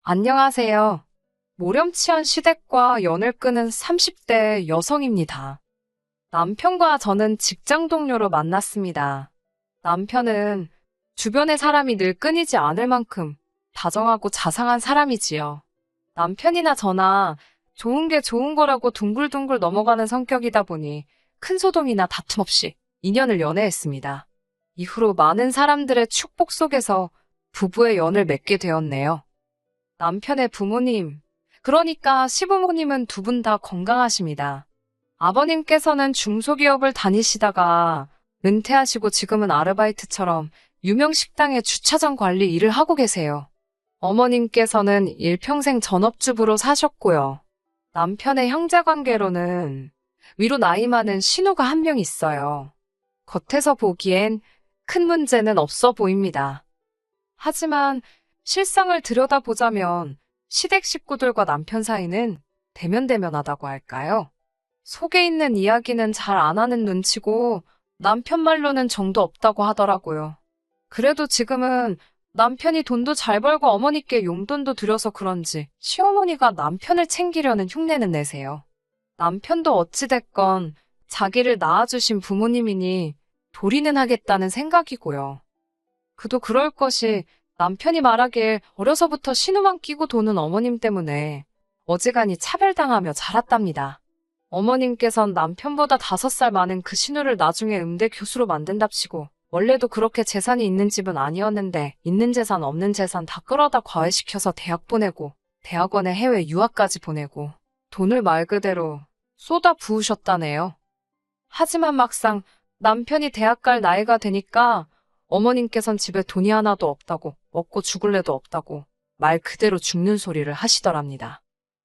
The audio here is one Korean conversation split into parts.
안녕하세요. 모렴치한 시댁과 연을 끄는 30대 여성입니다. 남편과 저는 직장 동료로 만났습니다. 남편은 주변의 사람이 늘 끊이지 않을 만큼 다정하고 자상한 사람이지요. 남편이나 저나 좋은 게 좋은 거라고 둥글둥글 넘어가는 성격이다 보니 큰 소동이나 다툼 없이 2년을 연애했습니다. 이후로 많은 사람들의 축복 속에서 부부의 연을 맺게 되었네요. 남편의 부모님, 그러니까 시부모님은 두 분 다 건강하십니다. 아버님께서는 중소기업을 다니시다가 은퇴하시고 지금은 아르바이트처럼 유명 식당의 주차장 관리 일을 하고 계세요. 어머님께서는 일평생 전업주부로 사셨고요. 남편의 형제관계로는 위로 나이 많은 신우가 한 명 있어요. 겉에서 보기엔 큰 문제는 없어 보입니다. 하지만 실상을 들여다보자면 시댁 식구들과 남편 사이는 대면대면하다고 할까요? 속에 있는 이야기는 잘 안 하는 눈치고 남편 말로는 정도 없다고 하더라고요. 그래도 지금은 남편이 돈도 잘 벌고 어머니께 용돈도 드려서 그런지 시어머니가 남편을 챙기려는 흉내는 내세요. 남편도 어찌됐건 자기를 낳아주신 부모님이니 도리는 하겠다는 생각이고요. 그도 그럴 것이 남편이 말하길 어려서부터 신우만 끼고 도는 어머님 때문에 어지간히 차별당하며 자랐답니다. 어머님께선 남편보다 5살 많은 그 신우를 나중에 음대 교수로 만든답시고 원래도 그렇게 재산이 있는 집은 아니었는데 있는 재산 없는 재산 다 끌어다 과외시켜서 대학 보내고 대학원에 해외 유학까지 보내고 돈을 말 그대로 쏟아 부으셨다네요. 하지만 막상 남편이 대학 갈 나이가 되니까 어머님께선 집에 돈이 하나도 없다고 먹고 죽을래도 없다고 말 그대로 죽는 소리를 하시더랍니다.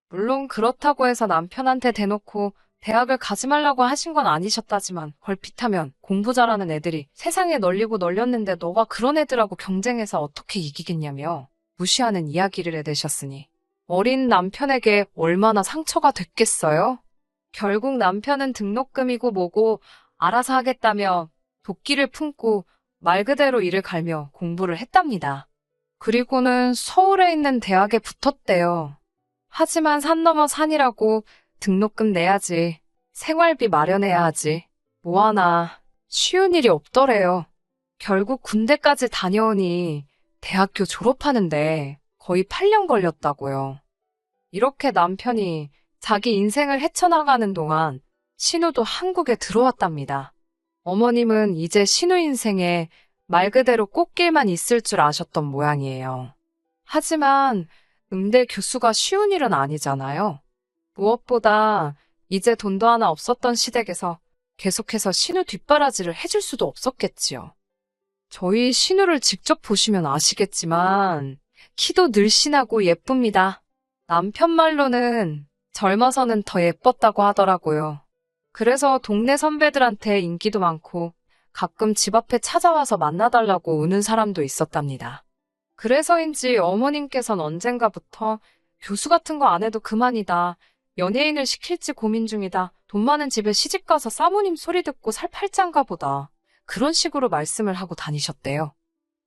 물론 그렇다고 해서 남편한테 대놓고 대학을 가지 말라고 하신 건 아니셨다지만 걸핏하면 공부 잘하는 애들이 세상에 널리고 널렸는데 너가 그런 애들하고 경쟁해서 어떻게 이기겠냐며 무시하는 이야기를 해대셨으니 어린 남편에게 얼마나 상처가 됐겠어요? 결국 남편은 등록금이고 뭐고 알아서 하겠다며 도끼를 품고 말 그대로 이를 갈며 공부를 했답니다. 그리고는 서울에 있는 대학에 붙었대요. 하지만 산 넘어 산이라고 등록금 내야지, 생활비 마련해야 하지, 뭐하나 쉬운 일이 없더래요. 결국 군대까지 다녀오니 대학교 졸업하는데 거의 8년 걸렸다고요. 이렇게 남편이 자기 인생을 헤쳐나가는 동안 신우도 한국에 들어왔답니다. 어머님은 이제 신우 인생에 말 그대로 꽃길만 있을 줄 아셨던 모양이에요. 하지만 음대 교수가 쉬운 일은 아니잖아요. 무엇보다 이제 돈도 하나 없었던 시댁에서 계속해서 신우 뒷바라지를 해줄 수도 없었겠지요. 저희 신우를 직접 보시면 아시겠지만 키도 늘씬하고 예쁩니다. 남편 말로는 젊어서는 더 예뻤다고 하더라고요. 그래서 동네 선배들한테 인기도 많고 가끔 집 앞에 찾아와서 만나달라고 우는 사람도 있었답니다. 그래서인지 어머님께선 언젠가부터 교수 같은 거 안 해도 그만이다. 연예인을 시킬지 고민 중이다. 돈 많은 집에 시집가서 사모님 소리 듣고 살 팔짱가 보다. 그런 식으로 말씀을 하고 다니셨대요.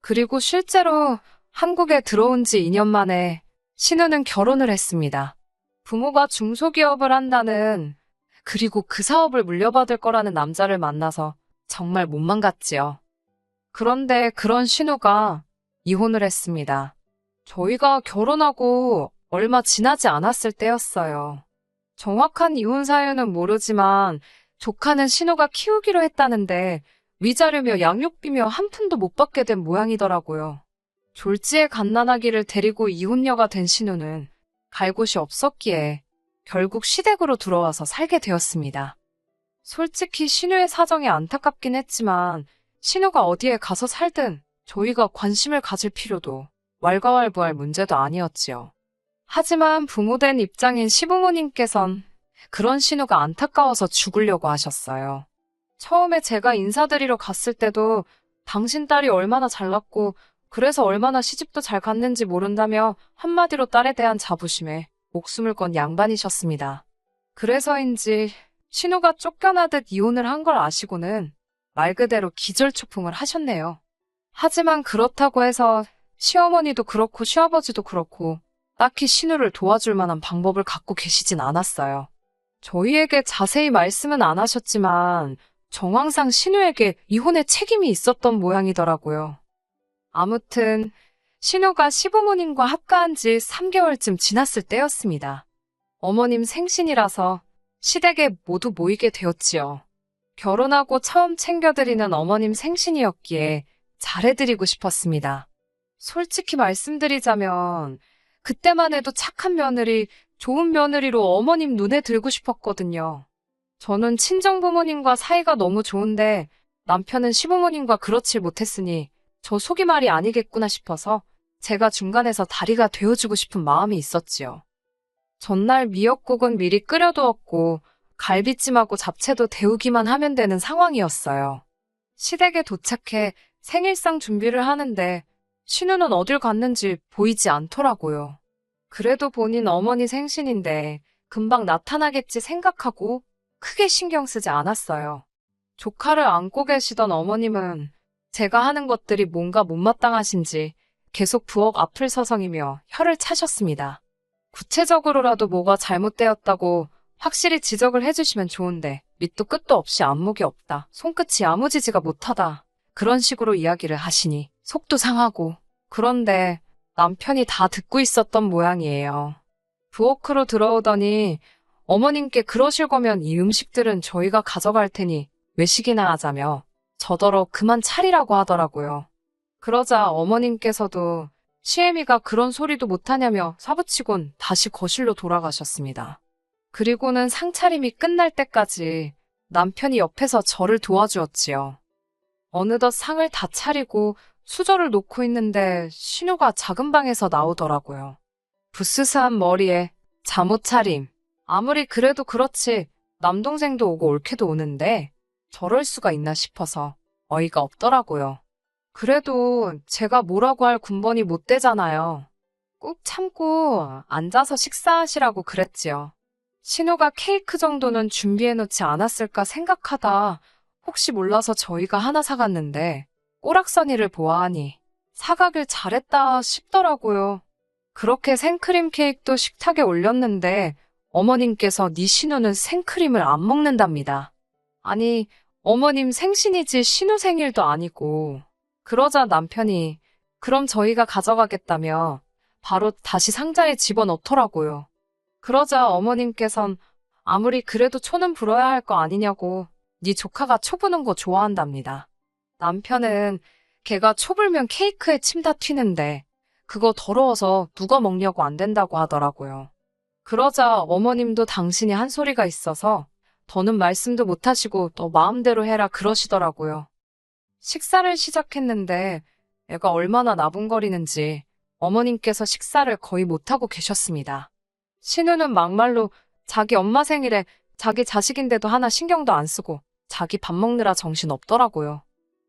그리고 실제로 한국에 들어온 지 2년 만에 신우는 결혼을 했습니다. 부모가 중소기업을 한다는 그리고 그 사업을 물려받을 거라는 남자를 만나서 정말 못만 갔지요. 그런데 그런 신우가 이혼을 했습니다. 저희가 결혼하고 얼마 지나지 않았을 때였어요. 정확한 이혼 사유는 모르지만 조카는 신우가 키우기로 했다는데 위자료며 양육비며 한 푼도 못 받게 된 모양이더라고요. 졸지에 갓난아기를 데리고 이혼녀가 된 신우는 갈 곳이 없었기에 결국 시댁으로 들어와서 살게 되었습니다. 솔직히 신우의 사정이 안타깝긴 했지만 신우가 어디에 가서 살든 저희가 관심을 가질 필요도 왈가왈부할 문제도 아니었지요. 하지만 부모된 입장인 시부모님께선 그런 신우가 안타까워서 죽으려고 하셨어요. 처음에 제가 인사드리러 갔을 때도 당신 딸이 얼마나 잘났고 그래서 얼마나 시집도 잘 갔는지 모른다며 한마디로 딸에 대한 자부심에 목숨을 건 양반이셨습니다. 그래서인지 신우가 쫓겨나듯 이혼을 한 걸 아시고는 말 그대로 기절초풍을 하셨네요. 하지만 그렇다고 해서 시어머니도 그렇고 시아버지도 그렇고 딱히 신우를 도와줄 만한 방법을 갖고 계시진 않았어요. 저희에게 자세히 말씀은 안 하셨지만 정황상 신우에게 이혼의 책임이 있었던 모양이더라고요. 아무튼 신우가 시부모님과 합가한 지 3개월쯤 지났을 때였습니다. 어머님 생신이라서 시댁에 모두 모이게 되었지요. 결혼하고 처음 챙겨드리는 어머님 생신이었기에 잘해드리고 싶었습니다. 솔직히 말씀드리자면 그때만 해도 착한 며느리, 좋은 며느리로 어머님 눈에 들고 싶었거든요. 저는 친정부모님과 사이가 너무 좋은데 남편은 시부모님과 그렇지 못했으니 저 속이 말이 아니겠구나 싶어서 제가 중간에서 다리가 되어주고 싶은 마음이 있었지요. 전날 미역국은 미리 끓여두었고 갈비찜하고 잡채도 데우기만 하면 되는 상황이었어요. 시댁에 도착해 생일상 준비를 하는데 신우는 어딜 갔는지 보이지 않더라고요. 그래도 본인 어머니 생신인데 금방 나타나겠지 생각하고 크게 신경 쓰지 않았어요. 조카를 안고 계시던 어머님은 제가 하는 것들이 뭔가 못마땅하신지 계속 부엌 앞을 서성이며 혀를 차셨습니다. 구체적으로라도 뭐가 잘못되었다고 확실히 지적을 해주시면 좋은데 밑도 끝도 없이 안목이 없다, 손끝이 야무지지가 못하다 그런 식으로 이야기를 하시니 속도 상하고 그런데 남편이 다 듣고 있었던 모양이에요. 부엌으로 들어오더니 어머님께 그러실 거면 이 음식들은 저희가 가져갈 테니 외식이나 하자며 저더러 그만 차리라고 하더라고요. 그러자 어머님께서도 시애미가 그런 소리도 못하냐며 사부치곤 다시 거실로 돌아가셨습니다. 그리고는 상차림이 끝날 때까지 남편이 옆에서 저를 도와주었지요. 어느덧 상을 다 차리고 수저를 놓고 있는데 신우가 작은 방에서 나오더라고요. 부스스한 머리에 잠옷차림. 아무리 그래도 그렇지 남동생도 오고 올케도 오는데 저럴 수가 있나 싶어서 어이가 없더라고요. 그래도 제가 뭐라고 할 군번이 못 되잖아요. 꾹 참고 앉아서 식사하시라고 그랬지요. 신우가 케이크 정도는 준비해놓지 않았을까 생각하다 혹시 몰라서 저희가 하나 사갔는데 꼬락서니를 보아하니 사가길 잘했다 싶더라고요. 그렇게 생크림 케이크도 식탁에 올렸는데 어머님께서 네 신우는 생크림을 안 먹는답니다. 아니, 어머님 생신이지 신우 생일도 아니고. 그러자 남편이 그럼 저희가 가져가겠다며 바로 다시 상자에 집어넣더라고요. 그러자 어머님께선 아무리 그래도 초는 불어야 할 거 아니냐고 네 조카가 초 부는 거 좋아한답니다. 남편은 걔가 초 불면 케이크에 침 다 튀는데 그거 더러워서 누가 먹냐고 안 된다고 하더라고요. 그러자 어머님도 당신이 한 소리가 있어서 더는 말씀도 못하시고 너 마음대로 해라 그러시더라고요. 식사를 시작했는데 애가 얼마나 나분거리는지 어머님께서 식사를 거의 못하고 계셨습니다. 신우는 막말로 자기 엄마 생일에 자기 자식인데도 하나 신경도 안 쓰고 자기 밥 먹느라 정신 없더라고요.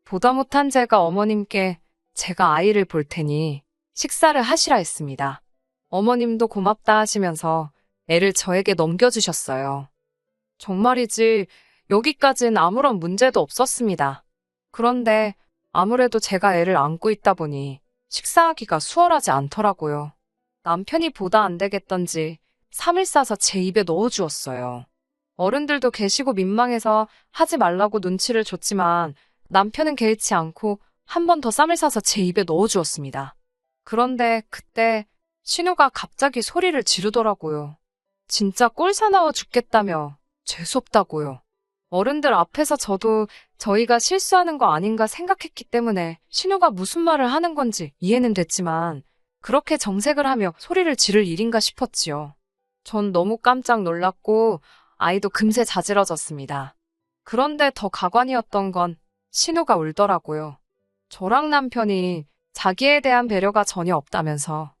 보다 못한 제가 어머님께 제가 아이를 볼 테니 식사를 하시라 했습니다. 어머님도 고맙다 하시면서 애를 저에게 넘겨주셨어요. 정말이지 여기까진 아무런 문제도 없었습니다. 그런데 아무래도 제가 애를 안고 있다 보니 식사하기가 수월하지 않더라고요. 남편이 보다 안 되겠던지 3일 싸서 제 입에 넣어주었어요. 어른들도 계시고 민망해서 하지 말라고 눈치를 줬지만 남편은 개의치 않고 한 번 더 쌈을 싸서 제 입에 넣어주었습니다. 그런데 그때 신우가 갑자기 소리를 지르더라고요. 진짜 꼴사나워 죽겠다며 재수없다고요. 어른들 앞에서 저도 저희가 실수하는 거 아닌가 생각했기 때문에 신우가 무슨 말을 하는 건지 이해는 됐지만 그렇게 정색을 하며 소리를 지를 일인가 싶었지요. 전 너무 깜짝 놀랐고 아이도 금세 자지러졌습니다. 그런데 더 가관이었던 건 신우가 울더라고요. 저랑 남편이 자기에 대한 배려가 전혀 없다면서.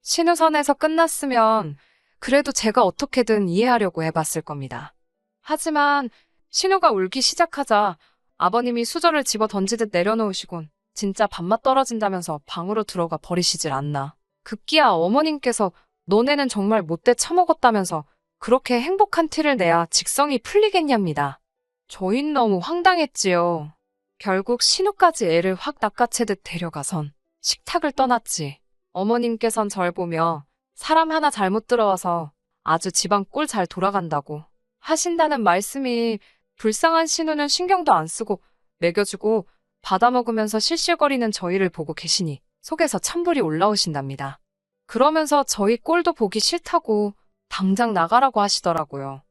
신우 선에서 끝났으면 그래도 제가 어떻게든 이해하려고 해봤을 겁니다. 하지만 신우가 울기 시작하자 아버님이 수저를 집어 던지듯 내려놓으시곤 진짜 밥맛 떨어진다면서 방으로 들어가 버리시질 않나. 급기야 어머님께서 너네는 정말 못돼 처먹었다면서 그렇게 행복한 티를 내야 직성이 풀리겠냐입니다. 저흰 너무 황당했지요. 결국 신우까지 애를 확 낚아채듯 데려가선 식탁을 떠났지. 어머님께선 절 보며 사람 하나 잘못 들어와서 아주 집안 꼴 잘 돌아간다고 하신다는 말씀이 불쌍한 신우는 신경도 안 쓰고 먹여주고 받아먹으면서 실실거리는 저희를 보고 계시니 속에서 찬불이 올라오신답니다. 그러면서 저희 꼴도 보기 싫다고 당장 나가라고 하시더라고요.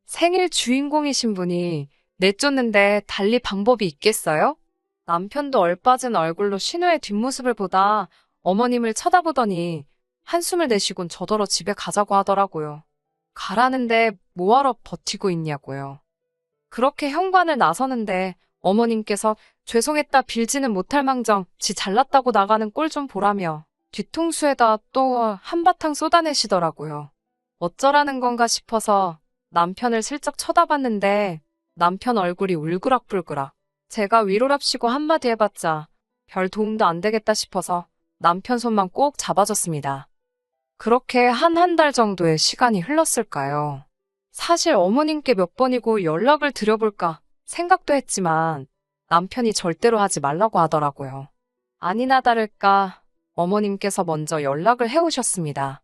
생일 주인공이신 분이 내쫓는데 달리 방법이 있겠어요? 남편도 얼빠진 얼굴로 신우의 뒷모습을 보다 어머님을 쳐다보더니 한숨을 내쉬곤 저더러 집에 가자고 하더라고요. 가라는데 뭐하러 버티고 있냐고요. 그렇게 현관을 나서는데 어머님께서 죄송했다 빌지는 못할 망정 지 잘났다고 나가는 꼴 좀 보라며 뒤통수에다 또 한바탕 쏟아내시더라고요. 어쩌라는 건가 싶어서 남편을 슬쩍 쳐다봤는데 남편 얼굴이 울그락불그락. 제가 위로랍시고 한마디 해봤자 별 도움도 안 되겠다 싶어서 남편 손만 꼭 잡아줬습니다. 그렇게 한 달 정도의 시간이 흘렀을까요? 사실 어머님께 몇 번이고 연락을 드려볼까 생각도 했지만 남편이 절대로 하지 말라고 하더라고요. 아니나 다를까 어머님께서 먼저 연락을 해오셨습니다.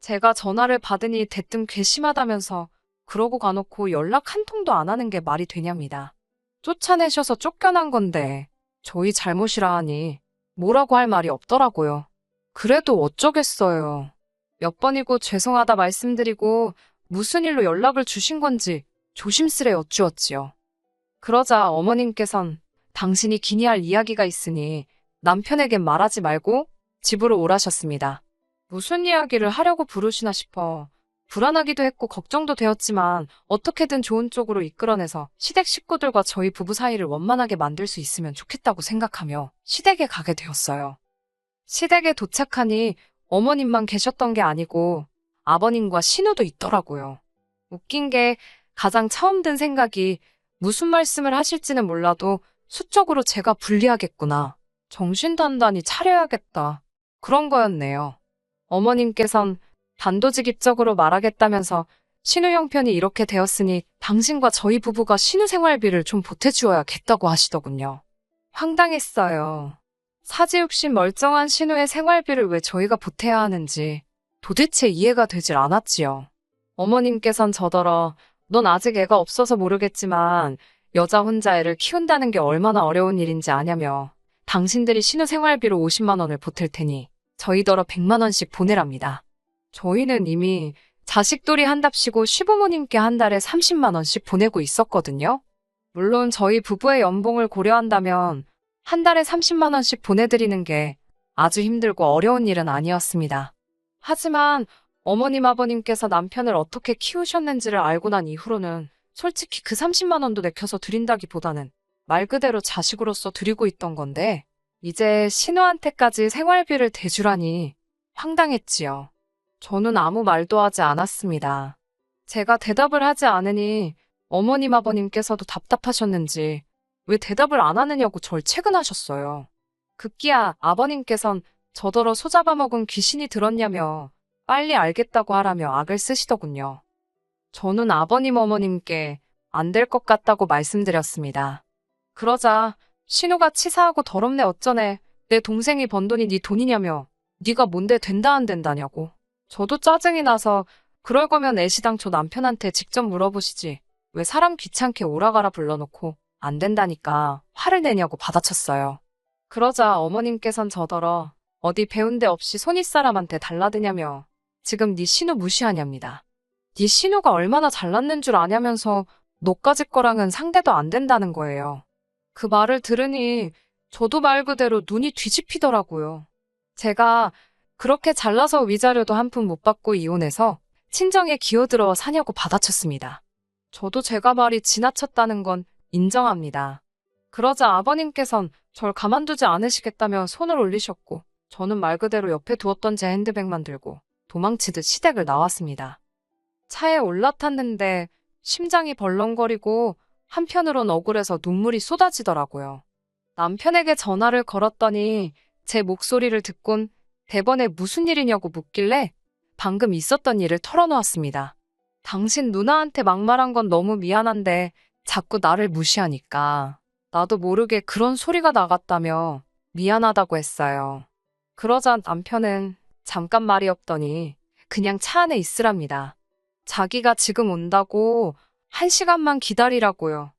제가 전화를 받으니 대뜸 괘씸하다면서 그러고 가놓고 연락 한 통도 안 하는 게 말이 되냐입니다. 쫓아내셔서 쫓겨난 건데 저희 잘못이라 하니 뭐라고 할 말이 없더라고요. 그래도 어쩌겠어요. 몇 번이고 죄송하다 말씀드리고 무슨 일로 연락을 주신 건지 조심스레 여쭈었지요. 그러자 어머님께선 당신이 기니 할 이야기가 있으니 남편에겐 말하지 말고 집으로 오라셨습니다. 무슨 이야기를 하려고 부르시나 싶어 불안하기도 했고 걱정도 되었지만 어떻게든 좋은 쪽으로 이끌어내서 시댁 식구들과 저희 부부 사이를 원만하게 만들 수 있으면 좋겠다고 생각하며 시댁에 가게 되었어요. 시댁에 도착하니 어머님만 계셨던 게 아니고 아버님과 신우도 있더라고요. 웃긴 게 가장 처음 든 생각이 무슨 말씀을 하실지는 몰라도 수적으로 제가 불리하겠구나. 정신 단단히 차려야겠다. 그런 거였네요. 어머님께선 단도직입적으로 말하겠다면서 신우 형편이 이렇게 되었으니 당신과 저희 부부가 신우 생활비를 좀 보태주어야겠다고 하시더군요. 황당했어요. 사지육신 멀쩡한 신우의 생활비를 왜 저희가 보태야 하는지 도대체 이해가 되질 않았지요. 어머님께선 저더러 넌 아직 애가 없어서 모르겠지만 여자 혼자 애를 키운다는 게 얼마나 어려운 일인지 아냐며 당신들이 신우 생활비로 50만 원을 보탤 테니 저희더러 100만 원씩 보내랍니다. 저희는 이미 자식돌이 한답시고 시부모님께 한 달에 30만 원씩 보내고 있었거든요. 물론 저희 부부의 연봉을 고려한다면 한 달에 30만 원씩 보내드리는 게 아주 힘들고 어려운 일은 아니었습니다. 하지만 어머님 아버님께서 남편을 어떻게 키우셨는지를 알고 난 이후로는 솔직히 그 30만 원도 내켜서 드린다기보다는 말 그대로 자식으로서 드리고 있던 건데 이제 신우한테까지 생활비를 대주라니 황당했지요. 저는 아무 말도 하지 않았습니다. 제가 대답을 하지 않으니 어머님 아버님께서도 답답하셨는지 왜 대답을 안 하느냐고 절 채근하셨어요. 급기야 아버님께선 저더러 소잡아먹은 귀신이 들었냐며 빨리 알겠다고 하라며 악을 쓰시더군요. 저는 아버님 어머님께 안 될 것 같다고 말씀드렸습니다. 그러자 신우가 치사하고 더럽네 어쩌네 내 동생이 번 돈이 네 돈이냐며 네가 뭔데 된다 안 된다냐고. 저도 짜증이 나서 그럴 거면 애시당초 남편한테 직접 물어보시지 왜 사람 귀찮게 오라가라 불러놓고 안 된다니까 화를 내냐고 받아쳤어요. 그러자 어머님께선 저더러 어디 배운 데 없이 손윗사람한테 달라드냐며 지금 네 신우 무시하냐입니다. 네 신우가 얼마나 잘났는 줄 아냐면서 너까지 거랑은 상대도 안 된다는 거예요. 그 말을 들으니 저도 말 그대로 눈이 뒤집히더라고요. 제가 그렇게 잘나서 위자료도 한 푼 못 받고 이혼해서 친정에 기어들어 사냐고 받아쳤습니다. 저도 제가 말이 지나쳤다는 건 인정합니다. 그러자 아버님께선 절 가만두지 않으시겠다며 손을 올리셨고 저는 말 그대로 옆에 두었던 제 핸드백만 들고 도망치듯 시댁을 나왔습니다. 차에 올라탔는데 심장이 벌렁거리고 한편으론 억울해서 눈물이 쏟아지더라고요. 남편에게 전화를 걸었더니 제 목소리를 듣곤 대번에 무슨 일이냐고 묻길래 방금 있었던 일을 털어놓았습니다. 당신 누나한테 막말한 건 너무 미안한데 자꾸 나를 무시하니까 나도 모르게 그런 소리가 나갔다며 미안하다고 했어요. 그러자 남편은 잠깐 말이 없더니 그냥 차 안에 있으랍니다. 자기가 지금 온다고 1시간만 기다리라고요.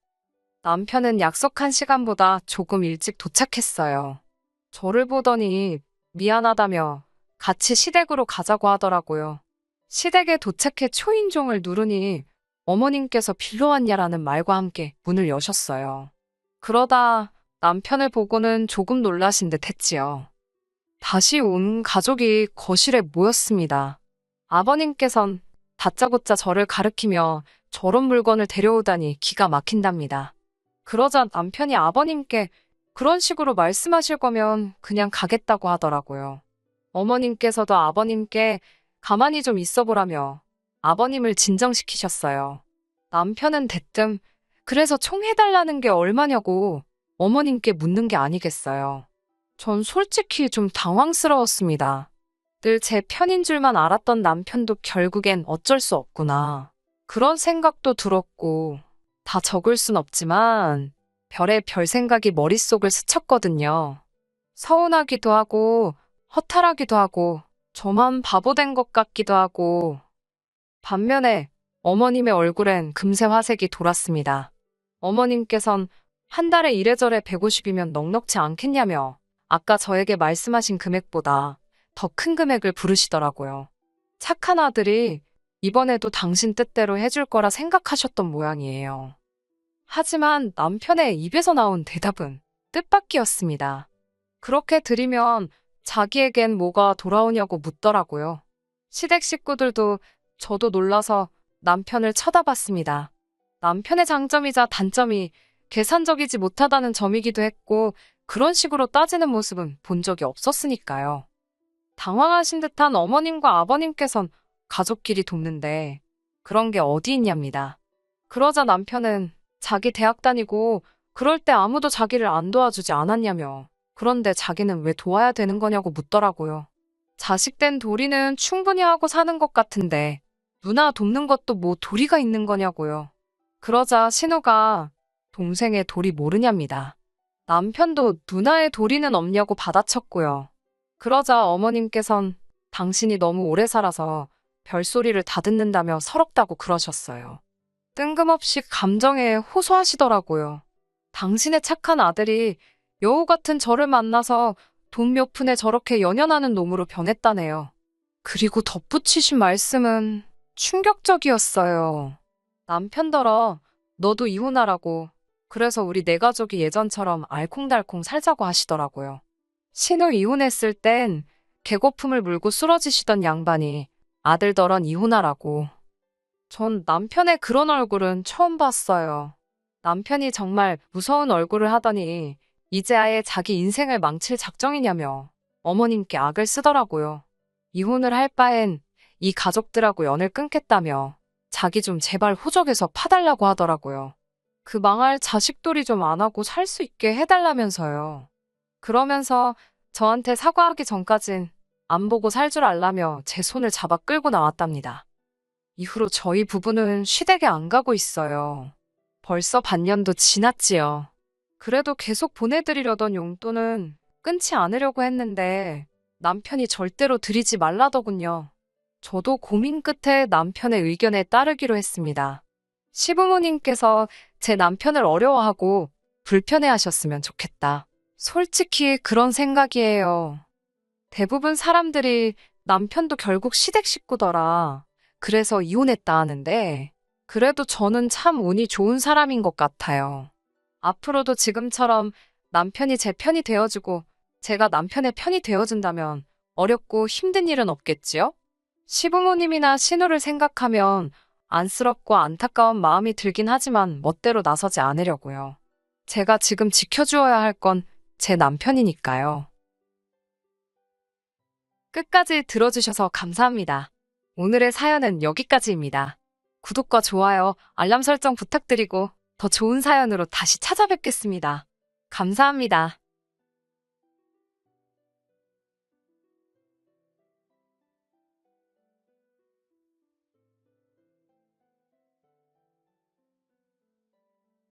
남편은 약속한 시간보다 조금 일찍 도착했어요. 저를 보더니 미안하다며 같이 시댁으로 가자고 하더라고요. 시댁에 도착해 초인종을 누르니 어머님께서 빌러 왔냐라는 말과 함께 문을 여셨어요. 그러다 남편을 보고는 조금 놀라신 듯 했지요. 다시 온 가족이 거실에 모였습니다. 아버님께선 다짜고짜 저를 가리키며 저런 물건을 데려오다니 기가 막힌답니다. 그러자 남편이 아버님께 그런 식으로 말씀하실 거면 그냥 가겠다고 하더라고요. 어머님께서도 아버님께 가만히 좀 있어 보라며 아버님을 진정시키셨어요. 남편은 대뜸 그래서 총 해달라는 게 얼마냐고 어머님께 묻는 게 아니겠어요. 전 솔직히 좀 당황스러웠습니다. 늘 제 편인 줄만 알았던 남편도 결국엔 어쩔 수 없구나. 그런 생각도 들었고, 다 적을 순 없지만 별의 별 생각이 머릿속을 스쳤거든요. 서운하기도 하고 허탈하기도 하고 저만 바보 된 것 같기도 하고 반면에 어머님의 얼굴엔 금세 화색이 돌았습니다. 어머님께선 한 달에 이래저래 150이면 넉넉지 않겠냐며 아까 저에게 말씀하신 금액보다 더 큰 금액을 부르시더라고요. 착한 아들이 이번에도 당신 뜻대로 해줄 거라 생각하셨던 모양이에요. 하지만 남편의 입에서 나온 대답은 뜻밖이었습니다. 그렇게 드리면 자기에겐 뭐가 돌아오냐고 묻더라고요. 시댁 식구들도 저도 놀라서 남편을 쳐다봤습니다. 남편의 장점이자 단점이 계산적이지 못하다는 점이기도 했고 그런 식으로 따지는 모습은 본 적이 없었으니까요. 당황하신 듯한 어머님과 아버님께선 가족끼리 돕는데 그런 게 어디 있냐입니다. 그러자 남편은 자기 대학 다니고 그럴 때 아무도 자기를 안 도와주지 않았냐며 그런데 자기는 왜 도와야 되는 거냐고 묻더라고요. 자식된 도리는 충분히 하고 사는 것 같은데 누나 돕는 것도 뭐 도리가 있는 거냐고요. 그러자 신우가 동생의 도리 모르냐입니다. 남편도 누나의 도리는 없냐고 받아쳤고요. 그러자 어머님께선 당신이 너무 오래 살아서 별소리를 다 듣는다며 서럽다고 그러셨어요. 뜬금없이 감정에 호소하시더라고요. 당신의 착한 아들이 여우 같은 저를 만나서 돈 몇 푼에 저렇게 연연하는 놈으로 변했다네요. 그리고 덧붙이신 말씀은 충격적이었어요. 남편더러 너도 이혼하라고 그래서 우리 네 가족이 예전처럼 알콩달콩 살자고 하시더라고요. 신우 이혼했을 땐 개거품을 물고 쓰러지시던 양반이 아들더런 이혼하라고. 전 남편의 그런 얼굴은 처음 봤어요. 남편이 정말 무서운 얼굴을 하더니 이제 아예 자기 인생을 망칠 작정이냐며 어머님께 악을 쓰더라고요. 이혼을 할 바엔 이 가족들하고 연을 끊겠다며 자기 좀 제발 호적에서 파달라고 하더라고요. 그 망할 자식돌이 좀 안 하고 살 수 있게 해달라면서요. 그러면서 저한테 사과하기 전까진 안 보고 살 줄 알라며 제 손을 잡아 끌고 나왔답니다. 이후로 저희 부부는 시댁에 안 가고 있어요. 벌써 반년도 지났지요. 그래도 계속 보내드리려던 용돈은 끊지 않으려고 했는데 남편이 절대로 드리지 말라더군요. 저도 고민 끝에 남편의 의견에 따르기로 했습니다. 시부모님께서 제 남편을 어려워하고 불편해하셨으면 좋겠다. 솔직히 그런 생각이에요. 대부분 사람들이 남편도 결국 시댁 식구더라. 그래서 이혼했다 하는데 그래도 저는 참 운이 좋은 사람인 것 같아요. 앞으로도 지금처럼 남편이 제 편이 되어주고 제가 남편의 편이 되어준다면 어렵고 힘든 일은 없겠지요? 시부모님이나 신우를 생각하면 안쓰럽고 안타까운 마음이 들긴 하지만 멋대로 나서지 않으려고요. 제가 지금 지켜주어야 할 건 제 남편이니까요. 끝까지 들어주셔서 감사합니다. 오늘의 사연은 여기까지입니다. 구독과 좋아요, 알람 설정 부탁드리고 더 좋은 사연으로 다시 찾아뵙겠습니다. 감사합니다.